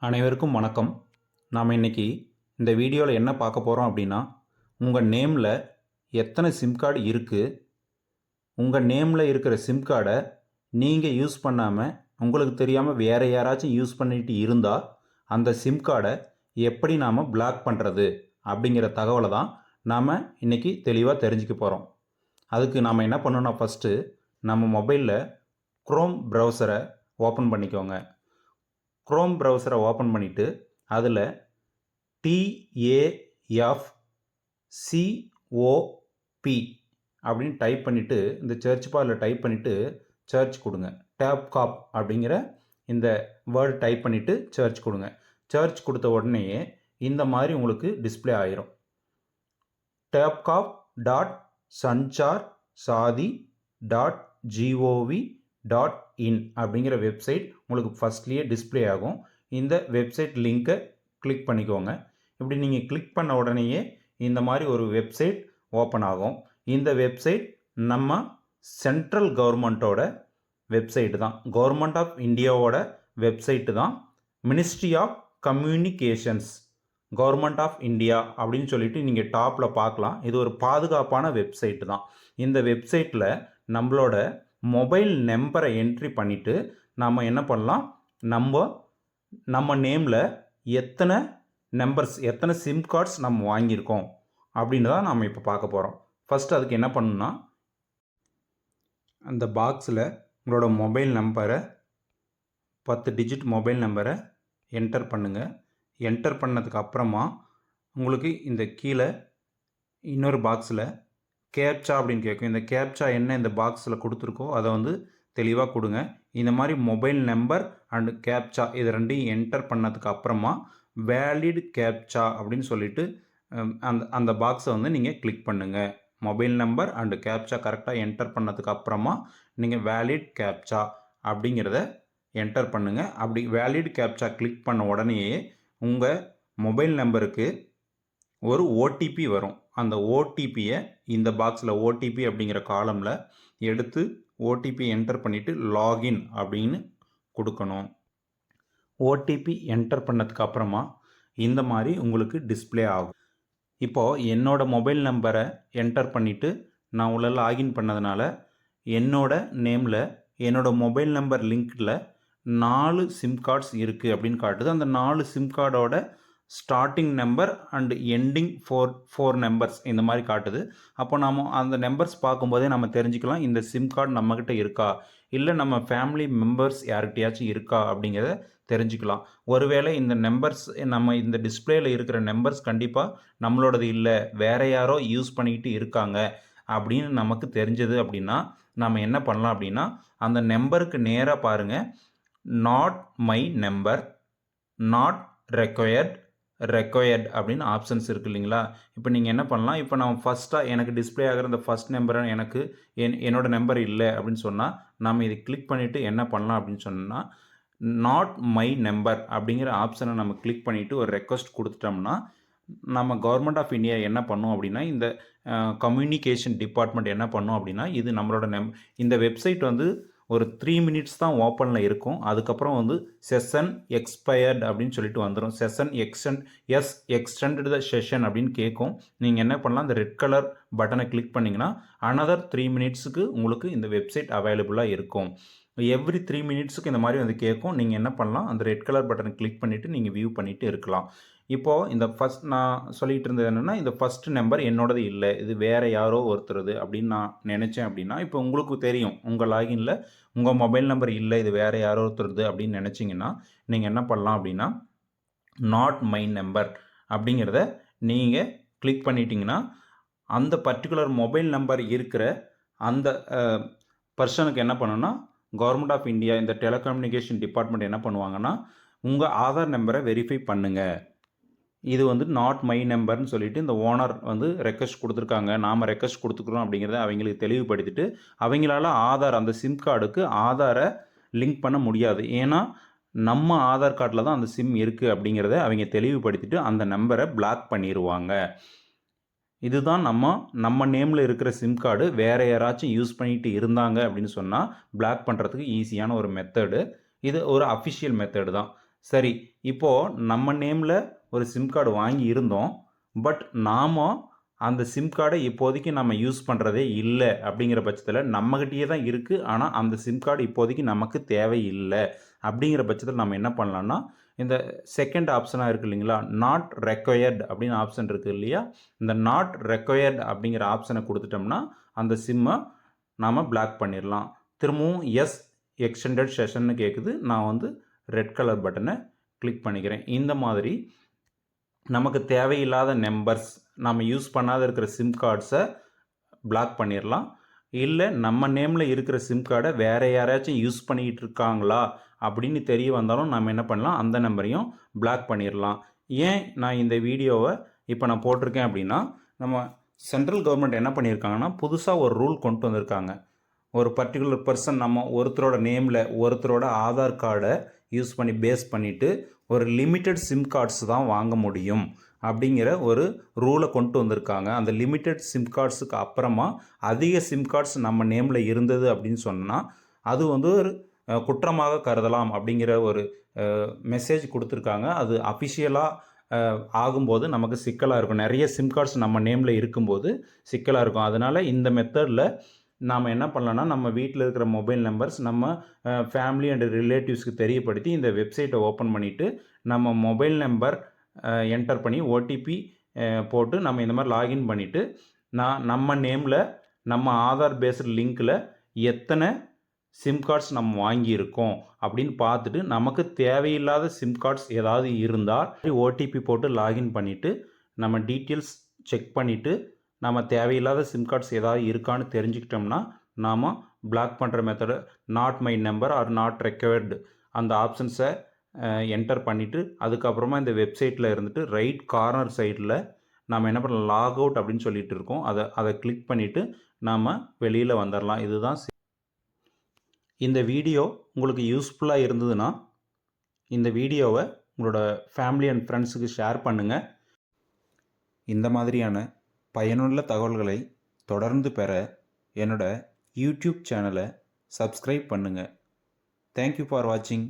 அனைவருக்கும் வணக்கம். நாம் இன்னைக்கு இந்த வீடியோவில் என்ன பார்க்க போகிறோம் அப்படின்னா, உங்கள் நேமில் எத்தனை சிம் கார்டு இருக்குது, உங்கள் நேமில் இருக்கிற சிம் கார்டை நீங்கள் யூஸ் பண்ணாமல் உங்களுக்கு தெரியாமல் வேறு யாராச்சும் யூஸ் பண்ணிட்டு இருந்தால் அந்த சிம் கார்டை எப்படி நாம் பிளாக் பண்ணுறது அப்படிங்கிற தகவலை தான் நாம் இன்றைக்கி தெளிவாக தெரிஞ்சுக்க போகிறோம். அதுக்கு நாம் என்ன பண்ணணும்னா, ஃபஸ்ட்டு நம்ம மொபைலில் குரோம் ப்ரௌசரை ஓப்பன் பண்ணிக்கோங்க. குரோம் ப்ரௌசரை ஓப்பன் பண்ணிவிட்டு அதில் TAFCOP அப்படின்னு டைப் பண்ணிவிட்டு இந்த சர்ச் பாரில் டைப் பண்ணிவிட்டு சர்ச் கொடுங்க. டேப்காப் அப்படிங்கிற இந்த வேர்டு டைப் பண்ணிவிட்டு சர்ச் கொடுங்க. சர்ச் கொடுத்த உடனேயே இந்த மாதிரி உங்களுக்கு டிஸ்பிளே ஆயிரும். tapcap.sanchar.sadi.gov.in அப்படிங்கிற வெப்சைட் உங்களுக்கு ஃபஸ்ட்லேயே டிஸ்பிளே ஆகும். இந்த வெப்சைட் லிங்க்கை கிளிக் பண்ணிக்கோங்க. இப்படி நீங்கள் கிளிக் பண்ண உடனேயே இந்த மாதிரி ஒரு வெப்சைட் ஓப்பன் ஆகும். இந்த வெப்சைட் நம்ம சென்ட்ரல் கவர்மெண்ட்டோட வெப்சைட்டு தான், கவர்மெண்ட் ஆஃப் இந்தியாவோட வெப்சைட்டு தான். Ministry of communications, government of India அப்படின்னு சொல்லிட்டு நீங்கள் டாப்பில் பார்க்கலாம். இது ஒரு பாதுகாப்பான வெப்சைட்டு தான். இந்த வெப்சைட்டில் நம்மளோட மொபைல் நம்பரை என்ட்ரி பண்ணிவிட்டு நம்ம என்ன பண்ணலாம், நம்ம நேமில் எத்தனை நம்பர்ஸ், எத்தனை சிம் கார்ட்ஸ் நம்ம வாங்கியிருக்கோம் அப்படின்னு தான் நம்ம இப்போ பார்க்க போகிறோம். ஃபஸ்ட்டு அதுக்கு என்ன பண்ணணும்னா, அந்த பாக்ஸில் உங்களோட மொபைல் நம்பரை 10 டிஜிட் மொபைல் நம்பரை என்டர் பண்ணுங்கள். என்டர் பண்ணதுக்கு அப்புறமா உங்களுக்கு இந்த கீழே இன்னொரு பாக்ஸில் கேப்சா அப்படின்னு கேட்கும். இந்த கேப்சா என்ன இந்த பாக்ஸில் கொடுத்துருக்கோ அதை வந்து தெளிவாக கொடுங்க. இந்த மாதிரி மொபைல் நம்பர் அண்டு கேப்சா இது ரெண்டையும் என்டர் பண்ணதுக்கு அப்புறமா வேலிட் கேப்சா அப்படின்னு சொல்லிட்டு அந்த பாக்ஸை வந்து நீங்கள் கிளிக் பண்ணுங்கள். மொபைல் நம்பர் அண்டு கேப்சா கரெக்டாக என்டர் பண்ணதுக்கு அப்புறமா நீங்கள் வேலிட் கேப்சா அப்படிங்கிறத என்டர் பண்ணுங்கள். அப்படி வேலிட் கேப்சா கிளிக் பண்ண உடனேயே உங்கள் மொபைல் நம்பருக்கு ஒரு ஓடிபி வரும். அந்த ஓடிபியை இந்த பாக்ஸில் ஓடிபி அப்படிங்கிற காலமில் எடுத்து ஓடிபி என்டர் பண்ணிவிட்டு லாகின் அப்படின்னு கொடுக்கணும். ஓடிபி என்டர் பண்ணதுக்கு அப்புறமா இந்த மாதிரி உங்களுக்கு டிஸ்பிளே ஆகும். இப்போது என்னோடய மொபைல் நம்பரை என்டர் பண்ணிவிட்டு நான் உள்ள லாகின் பண்ணதுனால என்னோட நேமில் என்னோடய மொபைல் நம்பர் லிங்க்கில் 4 சிம் கார்ட்ஸ் இருக்குது அப்படின்னு காட்டுது. அந்த 4 சிம் கார்டோட starting number and ending 4 numbers இந்த மாதிரி காட்டுது. அப்போ நம்ம அந்த நம்பர்ஸ் பார்க்கும்போதே நம்ம தெரிஞ்சுக்கலாம் இந்த சிம் கார்டு நம்மக்கிட்ட இருக்கா, இல்லை நம்ம ஃபேமிலி மெம்பர்ஸ் யார்கிட்டையாச்சும் இருக்கா அப்படிங்கிறத தெரிஞ்சுக்கலாம். ஒருவேளை இந்த நம்பர்ஸ் நம்ம இந்த டிஸ்பிளேயில் இருக்கிற நம்பர்ஸ் கண்டிப்பாக நம்மளோடது இல்லை, வேறு யாரோ யூஸ் பண்ணிக்கிட்டு இருக்காங்க அப்படின்னு நமக்கு தெரிஞ்சது அப்படின்னா நம்ம என்ன பண்ணலாம் அப்படின்னா, அந்த நம்பருக்கு நேராக பாருங்கள், not my number, not required அப்படின்னு ஆப்ஷன்ஸ் இருக்குது இல்லைங்களா. இப்போ நீங்கள் என்ன பண்ணலாம், இப்போ நான் ஃபஸ்ட்டாக எனக்கு டிஸ்பிளே ஆகிற இந்த ஃபஸ்ட் நம்பரை எனக்கு என்னோட நம்பர் இல்லை அப்படின்னு சொன்னால் நம்ம இதை கிளிக் பண்ணிவிட்டு என்ன பண்ணலாம் அப்படின்னு சொன்னால், நாட் மை நம்பர் அப்படிங்கிற ஆப்ஷனை நம்ம கிளிக் பண்ணிவிட்டு ஒரு ரெக்வஸ்ட் கொடுத்துட்டோம்னா நம்ம கவர்மெண்ட் ஆஃப் இந்தியா என்ன பண்ணும் அப்படின்னா, இந்த கம்யூனிகேஷன் டிபார்ட்மெண்ட் என்ன பண்ணும் அப்படின்னா, இது நம்மளோட இந்த வெப்சைட் வந்து ஒரு 3 மினிட்ஸ் தான் ஓப்பனில் இருக்கும். அதுக்கப்புறம் வந்து செஷன் எக்ஸ்பயர்டு அப்படின்னு சொல்லிட்டு வந்துடும். செஷன் எக்ஸ்டெண்டட் த செஷன் அப்படின்னு கேட்கும். நீங்கள் என்ன பண்ணலாம், இந்த ரெட் கலர் பட்டனை கிளிக் பண்ணிங்கன்னா அனதர் 3 மினிட்ஸுக்கு உங்களுக்கு இந்த வெப்சைட் அவைலபிளாக இருக்கும். எவ்ரி 3 மினிட்ஸுக்கு இந்த மாதிரி வந்து கேட்கும். நீங்கள் என்ன பண்ணலாம், அந்த ரெட் கலர் பட்டனை கிளிக் பண்ணிவிட்டு நீங்கள் வியூ பண்ணிவிட்டு இருக்கலாம். இப்போது இந்த ஃபஸ்ட் நான் சொல்லிகிட்டு இருந்தது என்னென்னா, இந்த ஃபஸ்ட்டு நம்பர் என்னோடது இல்லை, இது வேறு யாரோ ஒருத்தருது அப்படின்னு நான் நினச்சேன் அப்படின்னா, இப்போ உங்களுக்கு தெரியும் உங்கள் லாகினில் உங்கள் மொபைல் நம்பர் இல்லை, இது வேறு யாரோ ஒருத்தருது அப்படின்னு நினச்சிங்கன்னா நீங்கள் என்ன பண்ணலாம் அப்படின்னா, நாட் மை நம்பர் அப்படிங்கிறத நீங்கள் கிளிக் பண்ணிட்டீங்கன்னா அந்த பர்டிகுலர் மொபைல் நம்பர் இருக்கிற அந்த பர்சனுக்கு என்ன பண்ணணும்னா, கவர்மெண்ட் ஆஃப் இந்தியா இந்த டெலிகம்யூனிகேஷன் டிபார்ட்மெண்ட் என்ன பண்ணுவாங்கன்னா, உங்கள் ஆதார் நம்பரை வெரிஃபை பண்ணுங்கள், இது வந்து நாட் மை நம்பர்னு சொல்லிட்டு இந்த ஓனர் வந்து ரெக்வஸ்ட் கொடுத்துருக்காங்க, நாம் ரெக்வஸ்ட் கொடுத்துக்குறோம் அப்படிங்கிறத அவங்களுக்கு தெளிவுபடுத்திட்டு, அவங்களால ஆதார் அந்த சிம் கார்டுக்கு ஆதாரை லிங்க் பண்ண முடியாது. ஏன்னா நம்ம ஆதார் கார்டில் தான் அந்த சிம் இருக்குது அப்படிங்கிறத அவங்க தெளிவுபடுத்திட்டு அந்த நம்பரை பிளாக் பண்ணிடுவாங்க. இதுதான் நம்ம நேமில் இருக்கிற சிம் கார்டு வேறு யாராச்சும் யூஸ் பண்ணிட்டு இருந்தாங்க அப்படின்னு சொன்னால் பிளாக் பண்ணுறதுக்கு ஈஸியான ஒரு மெத்தடு. இது ஒரு அஃபிஷியல் மெத்தடு தான். சரி, இப்போது நம்ம நேமில் ஒரு சிம் கார்டு வாங்கி இருந்தோம். பட் நாம அந்த சிம் கார்டை இப்போதைக்கு நம்ம யூஸ் பண்ணுறதே இல்லை அப்படிங்கிற பட்சத்தில் நம்மகிட்டயே தான் இருக்குது. ஆனால் அந்த சிம் கார்டு இப்போதைக்கு நமக்கு தேவையில்லை அப்படிங்கிற பட்சத்தில் நம்ம என்ன பண்ணலான்னா, இந்த செகண்ட் ஆப்ஷனாக இருக்குது இல்லைங்களா, நாட் ரெக்வயர்டு அப்படின்னு ஆப்ஷன் இருக்குது இல்லையா, இந்த நாட் ரெக்வயர்டு அப்படிங்கிற ஆப்ஷனை கொடுத்துட்டோம்னா அந்த சிம்மை நாம் பிளாக் பண்ணிடலாம். திரும்பவும் எஸ் எக்ஸ்டெண்டட் செஷன்னு கேட்குது. நான் வந்து ரெட் கலர் பட்டனை கிளிக் பண்ணிக்கிறேன். இந்த மாதிரி நமக்கு தேவையில்லாத நம்பர்ஸ், நம்ம யூஸ் பண்ணாத இருக்கிற சிம் கார்ட்ஸை பிளாக் பண்ணிடலாம். இல்லை நம்ம நேமில் இருக்கிற சிம் கார்டை வேறு யாராச்சும் யூஸ் பண்ணிக்கிட்டு இருக்காங்களா அப்படின்னு தெரிய வந்தாலும் நம்ம என்ன பண்ணலாம், அந்த நம்பரையும் பிளாக் பண்ணிடலாம். ஏன் நான் இந்த வீடியோவை இப்போ நான் போட்டிருக்கேன் அப்படின்னா, நம்ம சென்ட்ரல் கவர்மெண்ட் என்ன பண்ணியிருக்காங்கன்னா, புதுசாக ஒரு ரூல் கொண்டு வந்திருக்காங்க. ஒரு பர்டிகுலர் பர்சன் நம்ம ஒருத்தரோட நேமில் ஒருத்தரோட ஆதார் கார்டை யூஸ் பண்ணி பேஸ் பண்ணிவிட்டு ஒரு லிமிட்டட் சிம் கார்ட்ஸ் தான் வாங்க முடியும் அப்படிங்கிற ஒரு ரூலை கொண்டு வந்திருக்காங்க. அந்த லிமிட்டட் சிம் கார்ட்ஸுக்கு அப்புறமா அதிக சிம் கார்ட்ஸ் நம்ம நேமில் இருந்தது அப்படின்னு சொன்னால் அது வந்து ஒரு குற்றமாக கருதலாம் அப்படிங்கிற ஒரு மெசேஜ் கொடுத்துருக்காங்க. அது அஃபிஷியலாக ஆகும்போது நமக்கு சிக்கலாக இருக்கும். நிறைய சிம் கார்ட்ஸ் நம்ம நேமில் இருக்கும்போது சிக்கலாக இருக்கும். அதனால் இந்த மெத்தடில் நாம் என்ன பண்ணலான்னா, நம்ம வீட்டில் இருக்கிற மொபைல் நம்பர்ஸ் நம்ம ஃபேமிலி அண்ட் ரிலேட்டிவ்ஸ்க்கு தெரியப்படுத்தி இந்த வெப்சைட்டை ஓப்பன் பண்ணிவிட்டு நம்ம மொபைல் நம்பர் என்டர் பண்ணி ஓடிபி போட்டு நம்ம இந்த மாதிரி லாகின் பண்ணிவிட்டு நம்ம நேமில் நம்ம ஆதார் பேஸ்டு லிங்க்கில் எத்தனை சிம் கார்ட்ஸ் நம்ம வாங்கியிருக்கோம் அப்படின்னு பார்த்துட்டு நமக்கு தேவையில்லாத சிம் கார்ட்ஸ் ஏதாவது இருந்தால் ஓடிபி போட்டு லாகின் பண்ணிவிட்டு நம்ம டீட்டெயில்ஸ் செக் பண்ணிவிட்டு நம்ம தேவையில்லாத சிம் கார்ட்ஸ் ஏதாவது இருக்கான்னு தெரிஞ்சுக்கிட்டோம்னா நாம் பிளாக் பண்ணுற method not my number or not required அந்த ஆப்ஷன்ஸை என்டர் பண்ணிவிட்டு அதுக்கப்புறமா இந்த வெப்சைட்டில் இருந்துட்டு ரைட் கார்னர் சைடில் நாம் என்ன பண்ணலாம், லாக் அவுட் அப்படின்னு சொல்லிட்டு இருக்கோம். அதை கிளிக் பண்ணிவிட்டு நாம் வெளியில் வந்துடலாம். இதுதான். இந்த வீடியோ உங்களுக்கு யூஸ்ஃபுல்லாக இருந்ததுன்னா இந்த வீடியோவை உங்களோட ஃபேமிலி அண்ட் ஃப்ரெண்ட்ஸுக்கு ஷேர் பண்ணுங்கள். இந்த மாதிரியான பயனுள்ள தகவல்களை தொடர்ந்து பெற என்னோட யூடியூப் சேனலை சப்ஸ்கிரைப் பண்ணுங்கள். தேங்க்யூ ஃபார் வாட்சிங்.